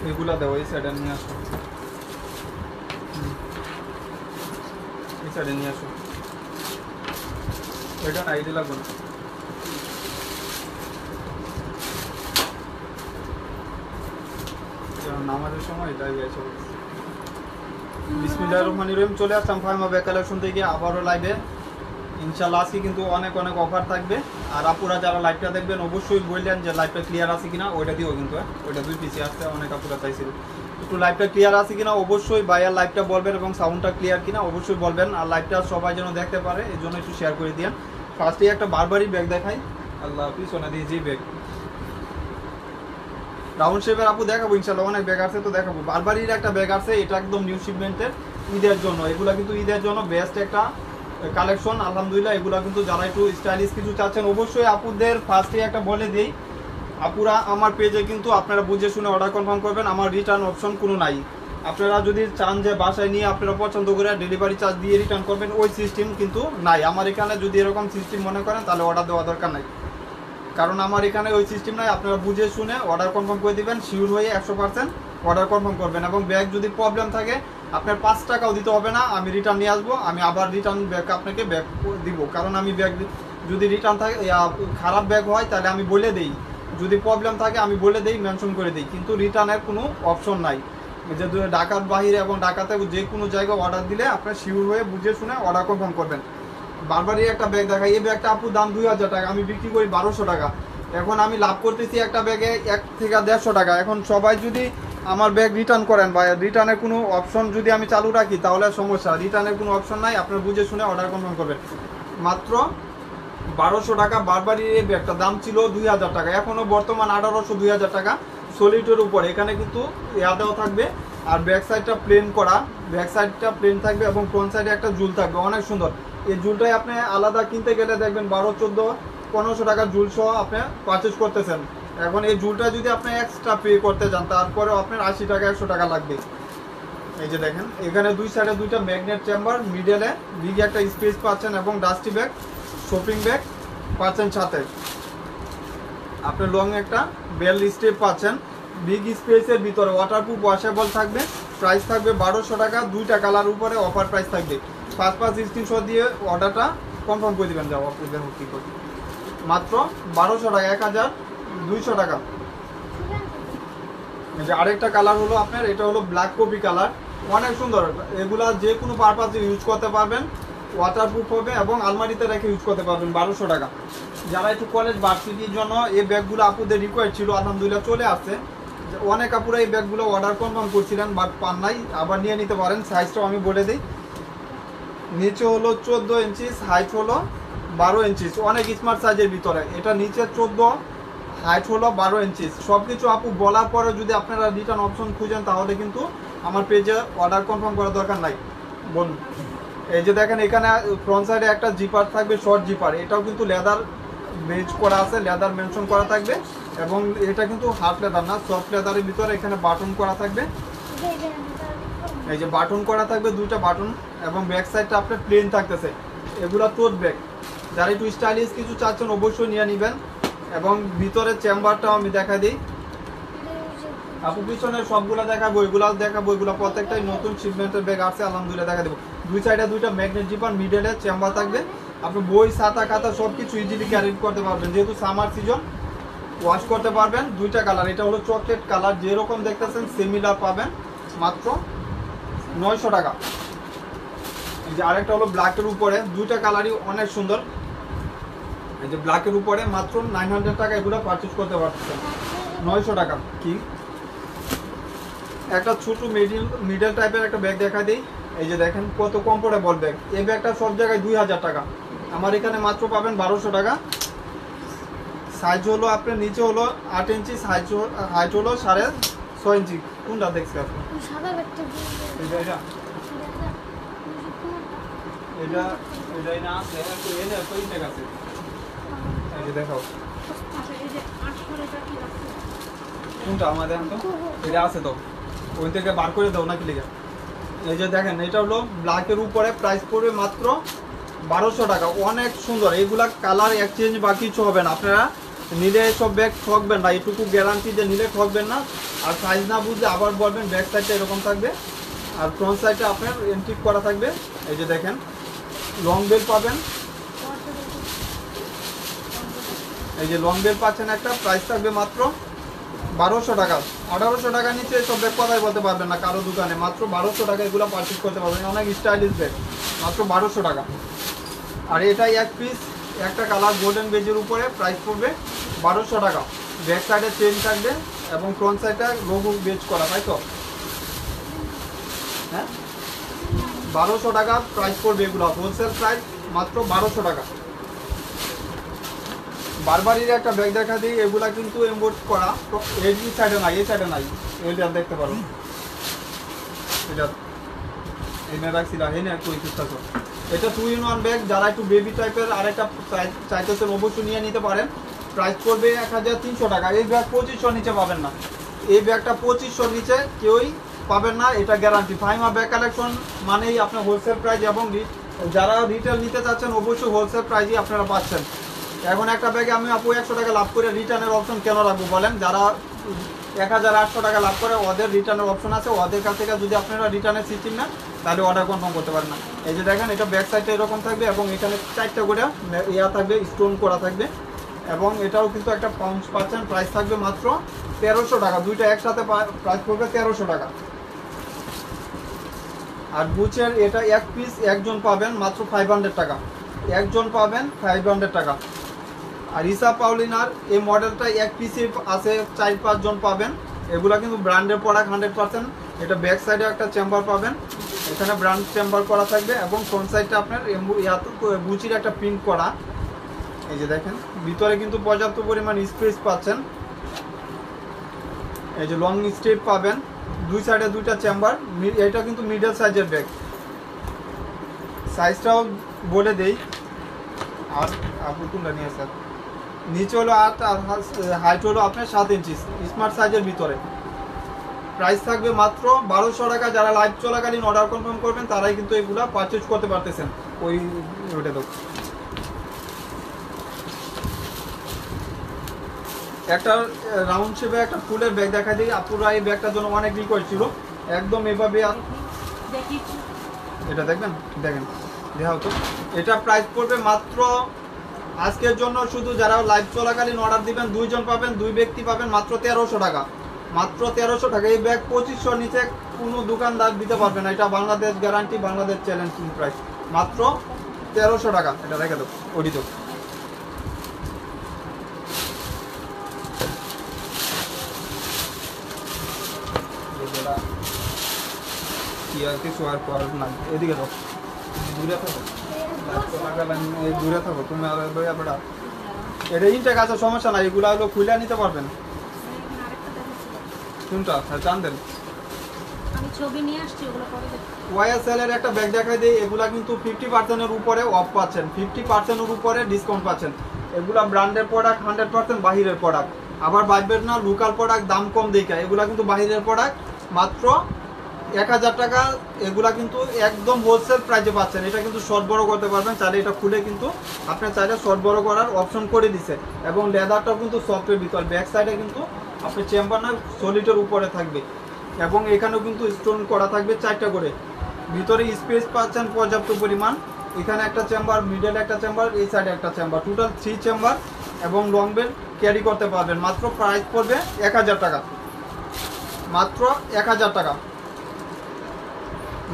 এগুলা দেবো এই সাইডে নিয়ে আসো, এই সাইডে নিয়ে আসো। এটা না এই লাগবে না। নামাজের সময় এটাই গেছে। বিসমিল্লাহির রহমানির রহিম। চলে আসলাম ফাহিমা ব্যাগ কালেকশন থেকে আবারও লাইভে। ইনশাআল্লাহ আজকে কিন্তু অনেক অনেক অফার থাকবে। আর আপুরা যারা লাইভটা দেখবেন অবশ্যই বললেন যে লাইভটা ক্লিয়ার আছে কিনা, ওইটা দিও কিন্তু। ওইটা 2 পিসি আসছে, অনেক আপুরা চাইছিল একটু লাইভটা ক্লিয়ার আছে কিনা অবশ্যই ভাইয়ার লাইভটা বলবেন, এবং সাউন্ডটা ক্লিয়ার কিনা অবশ্যই বলবেন। আর লাইভটা সবাই যেন দেখতে পারে এই জন্য একটু শেয়ার করে দিন। ফার্স্টে একটা বারবারি ব্যাগ দেখাই। আল্লাহ পিছনে দিয়ে যে ব্যাগ রাউন্ড শেপের আপু দেখাবো ইনশাআল্লাহ, অনেক ব্যাগ আছে তো দেখাবো। বারবারির একটা ব্যাগ আছে, এটা একদম নিউ শিপমেন্টের ঈদের জন্য। এগুলা কিন্তু ঈদের জন্য বেস্ট একটা কালেকশন আলহামদুলিল্লাহ। এগুলা কিন্তু যারা একটু স্টাইলিশ কিছু চাচ্ছেন অবশ্যই আপুদের ফার্স্টে একটা বলে দিই, আপুরা আমার পেজে কিন্তু আপনারা বুঝে শুনে অর্ডার কনফার্ম করবেন। আমার রিটার্ন অপশন কোনো নাই। আপনারা যদি চান যে বাসায় নিয়ে আপনারা পছন্দ করে ডেলিভারি চার্জ দিয়ে রিটার্ন করবেন, ওই সিস্টেম কিন্তু নাই আমার এখানে। যদি এরকম সিস্টেম মনে করেন তাহলে অর্ডার দেওয়া দরকার নাই, কারণ আমার এখানে ওই সিস্টেম নাই। আপনারা বুঝে শুনে অর্ডার কনফার্ম করে দিবেন, শিওর হয়ে 100% অর্ডার কনফার্ম করবেন। এবং ব্যাগ যদি প্রবলেম থাকে আপনার 5 টাকাও দিতে হবে না, আমি রিটার্ন নিয়ে আসবো, আমি আবার রিটার্ন ব্যাগ আপনাকে ব্যাগ দিব। কারণ আমি ব্যাগ যদি রিটার্ন থাকে খারাপ ব্যাগ হয় তাহলে আমি বলে দিই, যদি প্রবলেম থাকে আমি বলে দিই, মেনশন করে দিই, কিন্তু রিটার্নের কোনো অপশন নাই। যে ঢাকার বাহিরে এবং ঢাকাতে যে কোনো জায়গায় অর্ডার দিলে আপনার শিওর হয়ে বুঝে শুনে অর্ডার কনফার্ম করবেন। বারবারই একটা ব্যাগ দেখাই। এই ব্যাগটা আপু দাম 2000 টাকা, আমি বিক্রি করি 1200 টাকা। এখন আমি লাভ করতেছি একটা ব্যাগে 1 থেকে 150 টাকা। এখন সবাই যদি আমার ব্যাগ রিটার্ন করেন বা রিটার্নের কোনো অপশন যদি আমি চালু রাখি তাহলে সমস্যা। রিটার্নের কোনো অপশন নাই, আপনার বুঝে শুনে অর্ডার কনফার্ম করবেন। মাত্র 1200 টাকা বারবারই। এই ব্যাগটা দাম ছিল 2000 টাকা, এখনও বর্তমান 1800 2000 টাকা সলিডের উপরে। এখানে কিন্তু দেওয়া থাকবে, আর ব্যাক সাইডটা প্লেন করা, ব্যাক সাইডটা প্লেন থাকবে এবং ফ্রন্ট সাইডে একটা জুল থাকবে, অনেক সুন্দর। এই জুলটাই আপনি আলাদা কিনতে গেলে দেখবেন 12, 14, 1500 টাকার জুল সহ আপনি পারচেস করতেছেন। এখন এই জুলটা যদি আপনি এক্সট্রা পে করতে যান তারপরেও আপনার 80 টাকা 100 টাকা লাগবে। এই যে দেখেন এখানে দুই সাইডে দুইটা ম্যাগনেট চেম্বার, মিডলে বিগ একটা স্পেস পাচ্ছেন এবং ডাস্টি ব্যাগ শপিং ব্যাগ পাচ্ছেন সাথে। আপনি লং একটা বেল স্টেপ পাচ্ছেন বিগ স্পেসের ভিতরে, ওয়াটারপ্রুফ ওয়াশেবল থাকবে। প্রাইস থাকবে 1200 টাকা, 2টা কালার উপরে অফার প্রাইস থাকবে। 5 স্ক্রিনশট দিয়ে অর্ডারটা কনফার্ম করে দেবেন। যাও আপনি দেখো কী করবে। মাত্র 1200 টাকা, 1200 টাকা। যে আরেকটা কালার হলো আপনার, এটা হলো ব্ল্যাক কপি কালার, অনেক সুন্দর। এগুলা যে কোনো পারপাসে ইউজ করতে পারবেন, ওয়াটারপ্রুফ হবে এবং আলমারিতে রেখে ইউজ করতে পারবেন। 1200 টাকা। যারা একটু কলেজ ভার্সিটির জন্য এই ব্যাগগুলো আপুদের রিকোয়ার্ড ছিল, আলহামদুলিল্লাহ চলে আসছে। অনেক আপুরা এই ব্যাগগুলো অর্ডার কনফার্ম করছিলেন বাট পান নাই, আবার নিয়ে নিতে পারেন। সাইজটাও আমি বলে দিই, নিচে হলো 14 ইঞ্চি, হাইট হলো 12 ইঞ্চি, অনেক স্মার্ট সাইজের ভিতরে। এটা নিচে 14, হাইট হলো 12 ইঞ্চি। সব কিছু আপু বলার পরে যদি আপনারা রিটার্ন অপশন খুঁজেন তাহলে কিন্তু আমার পেজে অর্ডার কনফার্ম করার দরকার নাই বলুন। এই যে দেখেন এখানে ফ্রন্ট সাইডে একটা জিপার থাকবে, শর্ট জিপার। এটাও কিন্তু লেদার বেজ করা আছে, লেদার মেনশন করা থাকবে। এবং এটা কিন্তু হার্ড লেদার না, সফট লেদারের ভিতরে এখানে বাটন করা থাকবে। এই যে বাটন করা থাকবে, 2টা বাটন। এবং ব্যাক সাইডটা আপনার প্লেন থাকতেছে। এগুলা টোট ব্যাগ, যারা একটু স্টাইলিশ কিছু চাচ্ছেন অবশ্যই নিয়ে নেবেন। এবং ভিতরের চেম্বারটাও আমি দেখা দিই আপু, পিছনের সবগুলো দেখাবো, এগুলো দেখাবো, এগুলো প্রত্যেকটাই নতুন শিপমেন্টের ব্যাগ আছে আলহামদুলিল্লাহ দেখা দেবো। দুই সাইডে 2টা ম্যাগনেট জিপার, মিডলে চেম্বার থাকবে। আপনি বই ছাতা খাতা সব কিছু ইজিলি ক্যারি করতে পারবেন, যেহেতু সামার সিজন ওয়াশ করতে পারবেন। 2টা কালার, এটা হলো চকলেট কালার, যেরকম দেখতেছেন সিমিলার পাবেন মাত্র 900 টাকা। এই যে আরেকটা হলো ব্ল্যাকের উপরে, 2টা কালারই অনেক সুন্দর। এই যে ব্ল্যাকের উপরে মাত্র 900 টাকা এগুলো পারচেজ করতে পারছেন। 900 টাকা। কি একটা ছোট মিডল টাইপের একটা ব্যাগ দেখা দিই। এই যে দেখেন কত কমফোর্টেবল ব্যাগ। এই ব্যাগটা সব জায়গায় 2000 টাকা, আমার এখানে মাত্র পাবেন 1200 টাকা। সাইজ হলো আপনার নিচে হলো 8 ইঞ্চি, হাইট হলো 6.5 ইঞ্চি। কোনটা দেখছি আপনি? এটা এটা এটা এটাই না আছে, এনে কই টাকা আছে? এই যে দেখাও কোনটা আমাদের তো এটা আছে, তো ওই থেকে বার করে দাও নাকি লিখে। এই যে দেখেন এটা হলো ব্ল্যাকের উপরে, প্রাইস পড়বে মাত্র 1200 টাকা। অনেক সুন্দর, এইগুলা কালার এক্সচেঞ্জ বা কিছু হবে না। আপনারা নিলে এসব ব্যাগ ঠকবেন না, এটুকু গ্যারান্টি যে নিলে ঠকবেন না। আর সাইজ না বুঝলে আবার বলবেন। ব্যাক সাইডটা এরকম থাকবে আর ফ্রন্ট সাইডটা আপনার এন্ট্রিক করা থাকবে। এই যে দেখেন লং বেল পাবেন, এই যে লং বেল পাচ্ছেন একটা। প্রাইস থাকবে মাত্র 1200 টাকা। 1800 টাকার নিচে এসব ব্যাগ কথাই বলতে পারবেন না কারো দোকানে। মাত্র 1200 টাকা এগুলো পারচেজ করতে পারবেন, অনেক স্টাইলিশ ব্যাগ, মাত্র 1200 টাকা। আর এটাই এক পিস, একটা কালার গোল্ডেন বেজের উপরে, প্রাইস পড়বে 1200 টাকা। ব্যাক সাইডে চেন থাকবে এবং ফ্রন্ট সাইডটা লোগো বেজ করা, তাই তো? হ্যাঁ, 1200 টাকা প্রাইস পড়বে এগুলো, হোলসেল প্রাইস মাত্র 1200 টাকা। বারবারির একটা ব্যাগ দেখা দিই, এগুলা কিন্তু এমবোর্ড করা, তো এই সাইডে নাই, এই সাইডে নাই, এইটা দেখতে পারো, এটা এনে রাখছিলাম, এই না কই পিসটা। এটা 2 in 1 ব্যাগ, যারা একটু বেবি টাইপের আরেকটা চাইতেছেন অবশ্যই নিয়ে নিতে পারেন। প্রাইস পড়বে 1300 টাকা। এই ব্যাগ 2500 নিচে পাবেন না, এই ব্যাগটা 2500 নিচে কেউই পাবেন না, এটা গ্যারান্টি। ফাইমা ব্যাগ কালেকশন মানেই আপনার হোলসেল প্রাইস, এবং যারা রিটেল নিতে চাচ্ছেন অবশ্যই হোলসেল প্রাইসই আপনারা পাচ্ছেন। এখন একটা ব্যাগে আমি আপু 100 টাকা লাভ করে রিটার্নের অপশন কেন রাখবো বলেন? যারা 1800 টাকা লাভ করে ওদের রিটার্নের অপশন আছে, ওদের কাছ থেকে যদি আপনারা রিটার্নের সিস্টেম নেন তাহলে অর্ডার কনফার্ম করতে পারেন না। এই যে দেখেন এটা ব্যাক সাইডটা এরকম থাকবে এবং এখানে 4টা করে ইয়া থাকবে, স্টোন করা থাকবে, এবং এটাও কিন্তু একটা পাউন্স পাচ্ছেন। প্রাইস থাকবে মাত্র 1300 টাকা। দুইটা একসাথে প্রাইস পড়বে 1300 টাকা। আর গুচের এটা এক পিস একজন পাবেন মাত্র 500 টাকা, একজন পাবেন 500 টাকা। আর ইসা পাউলিনার এই মডেলটা এক পিসে আছে 4-5 জন পাবেন। এগুলা কিন্তু ব্র্যান্ডের প্রোডাক্ট 100%। এটা ব্যাক সাইডে একটা চেম্বার পাবেন, এখানে ব্র্যান্ড চেম্বার করা থাকবে, এবং ফ্রন্ট সাইডটা আপনার গুচির একটা প্রিন্ট করা। এই যে দেখেন ভিতরে কিন্তু পর্যাপ্ত পরিমাণ স্পেস পাচ্ছেন। এই যে লং স্টেপ পাবেন, দুই সাইডে দুইটা চেম্বার। এটা কিন্তু মিডল সাইজের ব্যাগ, সাইজটাও বলে দেই। আর আপনি কোনটা নিয়ে স্যার? নিচে হলো 8 আর হাইট হলো আপনার 7 ইঞ্চি, স্মার্ট সাইজের ভিতরে। প্রাইস থাকবে মাত্র 1200 টাকা। যারা লাইভ চলাকালীন অর্ডার কনফার্ম করবেন তারাই কিন্তু এগুলা পারচেজ করতে পারতেছেন। ওইটা তো একটা রাউন্ড শেপে একটা ফুলের ব্যাগ দেখা দিই। আপুরা এই ব্যাগটার জন্য অনেক রিকোয়েস্ট ছিল, একদম এভাবে। এটা দেখবেন, দেখেন দেখাও তো। এটা প্রাইস পড়বে মাত্র আজকের জন্য, শুধু যারা লাইভ চলাকালীন অর্ডার দিবেন 2 জন পাবেন, 2 ব্যক্তি পাবেন, মাত্র 1300 টাকা। মাত্র 1300 টাকা। এই ব্যাগ 2500 নিচে কোনো দোকানদার দিতে পারবে না, এটা Bangladesh guarantee, Bangladesh challenging price, মাত্র 1300 টাকা। এটা রেখে দাও, ওটি তো। কি আর কিছু আর করার নাই, এদিকে দাও, দূরে থাকো, দূরে থাকো তুমি। আর বেড়া এটা ইনটেক আছে, সমস্যা নাই, এগুলো হলো খুলে নিতে পারবেন। কোনটা? হ্যাঁ চান্দেন, আমি ছবি নিয়ে আসছি, ওগুলো পরে দেখো। ওয়াইএসএল এর একটা ব্যাগ দেখাই দিই। এগুলা কিন্তু 50% এর উপরে অফ পাচ্ছেন, 50% এর উপরে ডিসকাউন্ট পাচ্ছেন। এগুলা ব্র্যান্ডের প্রোডাক্ট, 100% বাহিরের প্রোডাক্ট। আবার ভাববেন না লোকাল প্রোডাক্ট দাম কম দেখা, এগুলা কিন্তু বাহিরের প্রোডাক্ট, মাত্র 1000 টাকা। এগুলা কিন্তু একদম হোলসেল প্রাইসে পাচ্ছেন। এটা কিন্তু শর্ট বড় করতে পারবেন চাইলে, এটা খুলে কিন্তু আপনার চাইলে শর্ট বড় করার অপশন করে দিছে। এবং লেদারটাও কিন্তু সফটের ভিতর, ব্যাক সাইডে কিন্তু আপনার চেম্বার না সলিডের উপরে থাকবে, এবং এখানেও কিন্তু স্টোন করা থাকবে 4টা করে। ভিতরে স্পেস পাচ্ছেন পর্যাপ্ত পরিমাণ। এখানে একটা চেম্বার, মিডল একটা চেম্বার, এই সাইডে একটা চেম্বার, টোটাল 3 চেম্বার, এবং লং বেল ক্যারি করতে পারবেন। মাত্র প্রাইস পড়বে 1000 টাকা, মাত্র 1000 টাকা,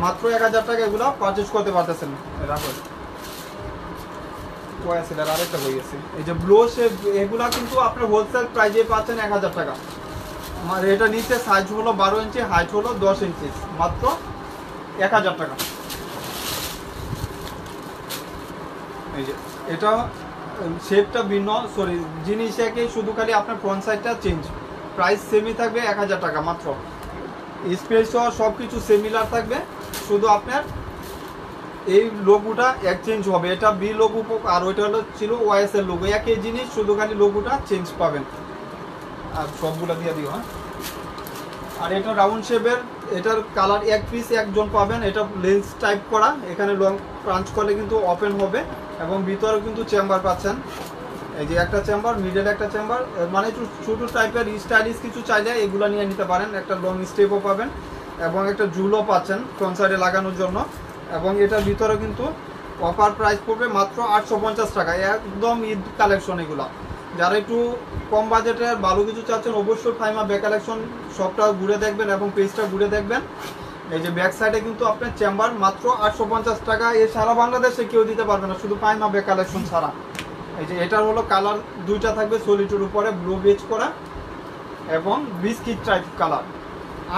মাত্র 1000 টাকা। এগুলো পারচেজ করতে পারতেছেন। রাখো আরেকটা বই আছে, এই যে ব্লো শেপ, এগুলা কিন্তু আপনার হোলসেল প্রাইসে পাচ্ছেন 1000 টাকা। আমার এটা নিচে সাইজ হলো 12 ইঞ্চি, হাইট হলো 10 ইঞ্চি, মাত্র 1000 টাকা। এই যে এটা শেপটা ভিন্ন, সরি জিনিস একই, শুধু খালি আপনার ফ্রন্ট সাইডটা চেঞ্জ। প্রাইস সেমই থাকবে 1000 টাকা মাত্র। স্পেস সহ সব কিছু সিমিলার থাকবে, শুধু আপনার এই লোগোটা এক্সচেঞ্জ হবে। এটা বি লোগো আর ওইটা হলো ছিল ওয়াইএসএল লোগো, একই জিনিস, শুধু খালি লোগোটা চেঞ্জ পাবেন। আর সবগুলো দিয়ে দিও। হ্যাঁ, আর এটা রাউন্ড শেপের, এটার কালার এক পিস একজন পাবেন। এটা লেন্স টাইপ করা, এখানে লং পাঞ্চ করলে কিন্তু ওপেন হবে, এবং ভিতরে কিন্তু চেম্বার পাচ্ছেন। এই যে একটা চেম্বার, মিডল একটা চেম্বার, মানে একটু ছোটো টাইপের স্টাইলিশ কিছু চাইলে এগুলো নিয়ে নিতে পারেন। একটা লং স্টেপও পাবেন এবং একটা জুলও পাচ্ছেন ফ্রন্ট সাইডে লাগানোর জন্য। এবং এটার ভিতরে কিন্তু অফার প্রাইস পড়বে মাত্র 850 টাকা, একদম ঈদ কালেকশন এগুলো। যারা একটু কম বাজেটের ভালো কিছু চাচ্ছেন অবশ্যই ফাইমা ব্যাগ কালেকশন শপটা ঘুরে দেখবেন এবং পেজটা ঘুরে দেখবেন। এই যে ব্যাক সাইডে কিন্তু আপনার চেম্বার মাত্র 850 টাকা, এ সারা বাংলাদেশে কেউ দিতে পারবে না, শুধু ফাইমা ব্যাগ কালেকশন ছাড়া। এই যে এটার হলো কালার দুইটা থাকবে, সলিডের উপরে ব্লু বেজ করা এবং বিস্কিট টাইপ কালার।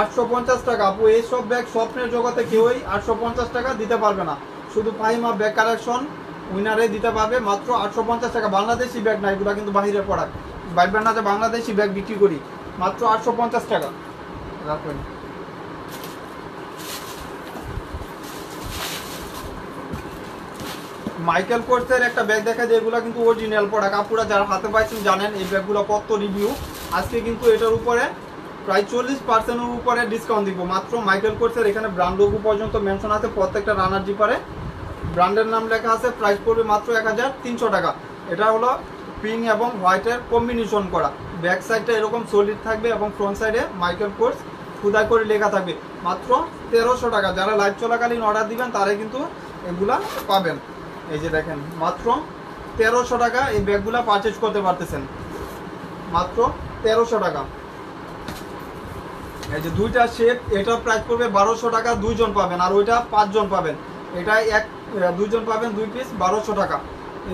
850 টাকা আপু, এইসব ব্যাগ স্বপ্নের জগতে কেউই 850 টাকা দিতে পারবে না, শুধু ফাইমা ব্যাগ কালেকশন উইনারে দিতে পারবে মাত্র 850 টাকা। বাংলাদেশি ব্যাগ না, এগুলো কিন্তু বাহিরের প্রোডাক্ট, ভাববেন না যে বাংলাদেশি ব্যাগ বিক্রি করি, মাত্র 850 টাকা রাখবেন। মাইকেল কোর্সের একটা ব্যাগ দেখা যায়, এগুলো কিন্তু অরিজিনাল প্রোডাক্ট, আপুরা যারা হাতে পাইছেন জানেন এই ব্যাগগুলো কত রিভিউ। আজকে কিন্তু এটার উপরে প্রায় 40% উপরে ডিসকাউন্ট দিব মাত্র মাইকেল কোর্সের। এখানে ব্র্যান্ড লোগো পর্যন্ত মেনশন আছে, প্রত্যেকটা রানার জিপারে ব্র্যান্ডের নাম লেখা আছে। প্রাইস পড়বে মাত্র 1300 টাকা। এটা হলো পিঙ্ক এবং হোয়াইটের কম্বিনেশন করা, ব্যাক সাইডটা এরকম সলিড থাকবে এবং ফ্রন্ট সাইডে মাইকেল কোর্স খুদাই করে লেখা থাকবে, মাত্র 1300 টাকা। যারা লাইভ চলাকালীন অর্ডার দিবেন তারাই কিন্তু এগুলা পাবেন। এই যে দেখেন মাত্র 1300 টাকা এই ব্যাগগুলা পারচেজ করতে পারতেছেন, মাত্র 1300 টাকা। এই যে দুইটা শেপ, এটার প্রাইস পড়বে 1200 টাকা, দুইজন পাবেন, আর ওইটা 5 জন পাবেন। এটা দুইজন পাবেন 2 পিস 1200 টাকা।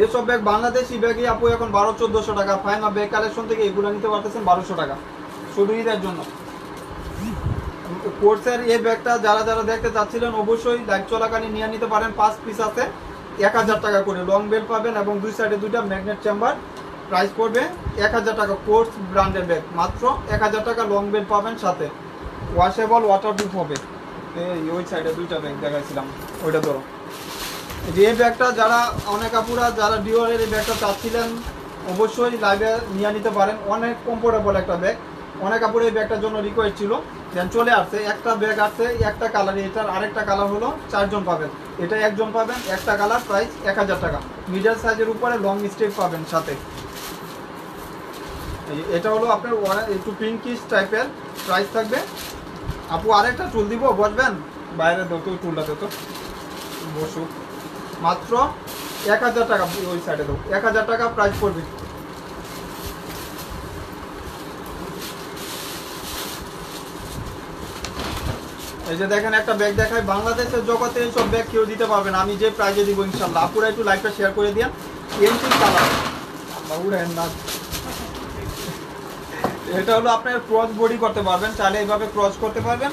এসব ব্যাগ বাংলাদেশি ব্যাগই আপু এখন 1200-1400 টাকা। ফাইমা ব্যাগ কালেকশন থেকে এগুলো নিতে পারতেছেন 1200 টাকা শুধু ঈদের জন্য। কোর্সের এই ব্যাগটা যারা যারা দেখতে চাচ্ছিলেন অবশ্যই লাইভ চলাকালীন নিয়ে নিতে পারেন। 5 পিস আছে, 1000 টাকা করে। লং বেল্ট পাবেন এবং দুই সাইডে দুইটা ম্যাগনেট চেম্বার, প্রাইস পড়বে 1000 টাকা। কোর্স ব্র্যান্ডের ব্যাগ মাত্র 1000 টাকা। লং বেল্ট পাবেন সাথে, ওয়াশেবল ওয়াটারপ্রুফ হবে। ওই সাইডে দুইটা ব্যাগ দেখাইছিলাম, ওইটা ধরো। যে এই ব্যাগটা যারা অনেক আপুরা যারা ডিওরের এই ব্যাগটা চাচ্ছিলেন অবশ্যই লাইভে নিয়ে নিতে পারেন, অনেক কমফোর্টেবল একটা ব্যাগ। অনেক আপুর এই ব্যাগটার জন্য রিকোয়েস্ট ছিল, দেন চলে আসছে। একটা ব্যাগ আছে একটা কালার, এটার আরেকটা কালার হলো 4 জন পাবেন, এটা 1 জন পাবেন। একটা কালার, প্রাইস 1000 টাকা। মিডল সাইজের উপরে লং স্টেপ পাবেন সাথে। এটা হলো আপনার একটু পিঙ্কিশ টাইপের, প্রাইস থাকবে আপু। আরেকটা টুল দিব, বসবেন বাইরে দাও তো, টুলটাতে তো বসুক, মাত্র 1000 টাকা। ওই সাইডে দাও, 1000 টাকা প্রাইস পড়বে। এই যে দেখেন একটা ব্যাগ দেখায়, বাংলাদেশের জগতে এইসব ব্যাগ কেউ দিতে পারবে না, আমি যে প্রাইজে দিব ইনশাল্লাহ। আপুরা একটু লাইভটা শেয়ার করে দিন। এন্টিক কালার, এটা হলো আপনার ক্রস বডি করতে পারবেন, চাইলে এইভাবে ক্রস করতে পারবেন,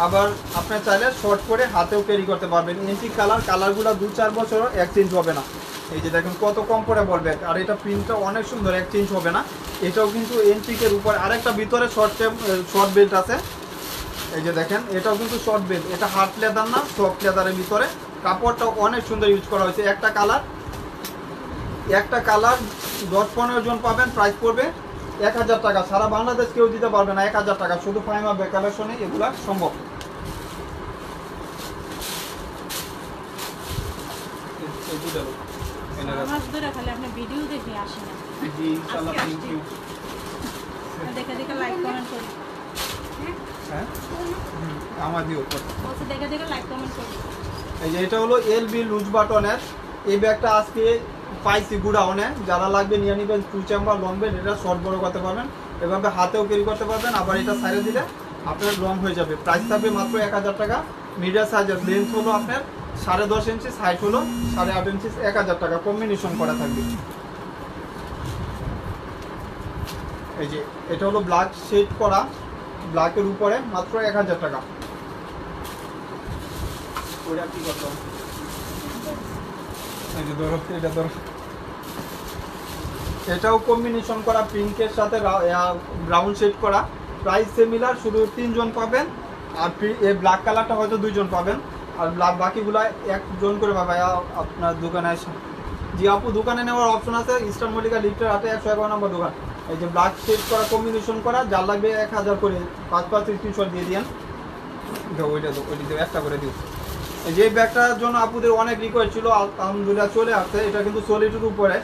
আবার আপনার চাইলে শর্ট করে হাতেও ক্যারি করতে পারবেন। এন্টিক কালার, কালারগুলো 2-4 বছর এক্সচেঞ্জ হবে না। এই যে দেখেন কত কমফোর্টেবল ব্যাগ, আর এটা প্রিন্টটা অনেক সুন্দর, এক্সচেঞ্জ হবে না। এটাও কিন্তু এন্টিকের উপর আরেকটা ভিতরে শর্ট বেল্ট আছে। এই যে দেখেন এটাও কিন্তু শর্ট বেল্ট, এটা হার্ড লেদার না, সফট লেদারের ভিতরে। কাপড়টা অনেক সুন্দর ইউজ করা হয়েছে। একটা কালার 10-15 জন পাবেন, প্রাইস পড়বে 1000 টাকা। সারা বাংলাদেশ কেউ দিতে পারবে না 1000 টাকা, শুধু ফাইমা ব্যাগ কালেকশনে এগুলা সম্ভব। আপনি ভিডিও দেখে আসেন, দেখে দেখে লাইক কমেন্ট করি। আমার দিও দেখে দেখে লাইক কমেন্ট করি। এই যে এটা হলো এলবি লুজ বাটনের এই ব্যাগটা আজকে পাইছি গুড়াউনে, যারা লাগবে নিয়ে নেবেন। 2 চেম্বার লং বেল্ট, এটা শর্ট বড় করতে পারবেন, এভাবে হাতেও ক্যারি করতে পারবেন, আবার এটা সাইডে দিলে আপনার লং হয়ে যাবে। প্রাইস থাকবে মাত্র 1000 টাকা। মিডিয়াম সাইজের, লেন্থ হলো আপনার 10.5 ইঞ্চি, হাইট হলো 8.5 ইঞ্চি, 1000 টাকা। কম্বিনেশন করা থাকবে। এই যে এটা হলো ব্ল্যাক শেড করা, ব্ল্যাকের উপরে মাত্র 1000 টাকা। ওটা কি করতে এই যে ধরো, এটা ধরো, এটাও কম্বিনেশন করা, পিঙ্কের সাথে ব্রাউন শেড করা। প্রাইস সিমিলার, শুধু 3 জন পাবেন, আর এই ব্ল্যাক কালারটা হয়তো 2 জন পাবেন, আর বাকিগুলা 1 জন করে পাবেন আপনার দোকানে এসে। জি আপু, দোকানে নেওয়ার অপশন আছে, ইস্টার্ন মল্লিকা লিফটের 111 নম্বর দোকান। এই যে ব্ল্যাক শেড করা কম্বিনেশন করা, যার লাগবে 1000 করে 5 স্ক্রিনশট দিয়ে দিন। ওইটা দিও, একটা করে দিও। এই যে ব্যাগটার জন্য আপুদের অনেক রিকোয়েস্ট ছিল, আলহামদুলিল্লাহ চলে আসছে। এটা কিন্তু সলিডের উপরে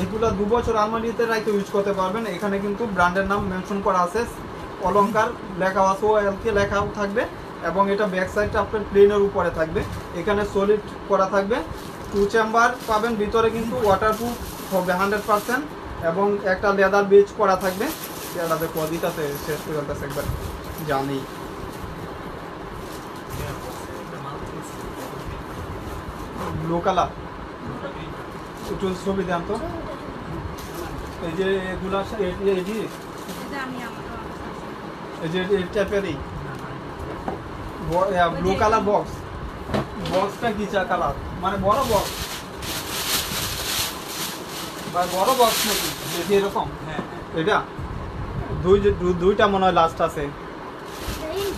এগুলা 2 বছর আলমারিতে রাখতে ইউজ করতে পারবেন। এখানে কিন্তু ব্র্যান্ডের নাম মেনশন করা আছে, অলংকার লেখা আছে, ওএলকে লেখাও থাকবে এবং এটা ব্যাক সাইডটা আপনার প্লেনের উপরে থাকবে। এখানে সলিড করা থাকবে, 2 চেম্বার পাবেন, ভিতরে কিন্তু ওয়াটারপ্রুফ হবে 100% এবং একটা লেদার বেজ করা থাকবে। এটাতে কদিটাতে শেষ করে ফেলতেছে একবার জানি। ব্লু কালার একটু ছবি দেন তো। এই যে এগুলা এটি এটা আমি আমার এই যে এই টাইপেরই ব্লু কালার বক্স, বক্সটা কি চা কালার মানে বড় বক্স বা বড় বক্স নাকি দেখি এরকম? এটা দুইটা মনে হয় লাস্ট আছে,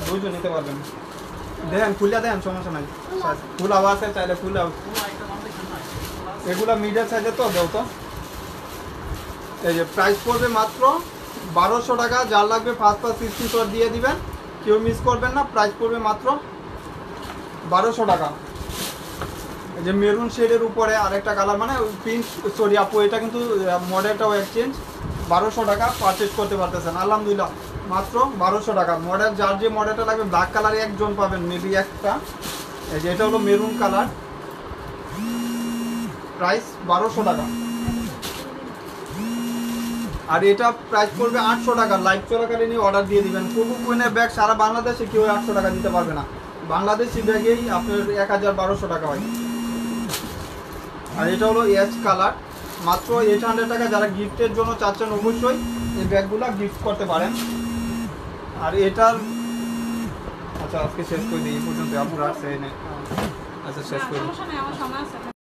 দুইজন নিতে পারবেন। দেখেন খুলে দেন, সমস্যা নাই, ফুলাও আছে চাইলে ফুলাও। এগুলা মিডিয়াম সাইজের তো দেও তো। এই যে প্রাইস পড়বে মাত্র 1200 টাকা। যার লাগবে ফার্স্ট স্ক্রিনশট দিয়ে দিবেন, কেউ মিস করবেন না। প্রাইস পড়বে মাত্র 1200 টাকা। এই যে মেরুন শেডের উপরে আরেকটা কালার মানে পিঙ্ক, সরি আপু এটা কিন্তু মডেলটাও এক্সচেঞ্জ। 1200 টাকা পারচেজ করতে পারতেছেন আলহামদুলিল্লাহ, মাত্র 1200 টাকা। মডেল যার যে মডেলটা লাগবে, ব্ল্যাক কালারে একজন পাবেন মেবি একটা। এই যে এটা হলো মেরুন কালার, প্রাইস 1200 টাকা। আর এটা প্রাইস পড়বে 800 টাকা। লাইভ চলাকালীন অর্ডার দিয়ে দিবেন। কোকো কুইনের ব্যাগ সারা বাংলাদেশে কেউ 800 টাকা দিতে পারবে না, বাংলাদেশি ব্যাগেই আপনার 1200 টাকা হয়। আর এটা হলো এস কালার, মাত্র 800 টাকা। যারা গিফটের জন্য চাচ্ছেন অবশ্যই এই ব্যাগগুলো গিফট করতে পারেন। আর এটার আচ্ছা আজকে শেষ করে দিই, এই পর্যন্ত আপনারা আসছে। আচ্ছা শেষ করে দিই। সমস্যা নেই, আমার সময় আছে।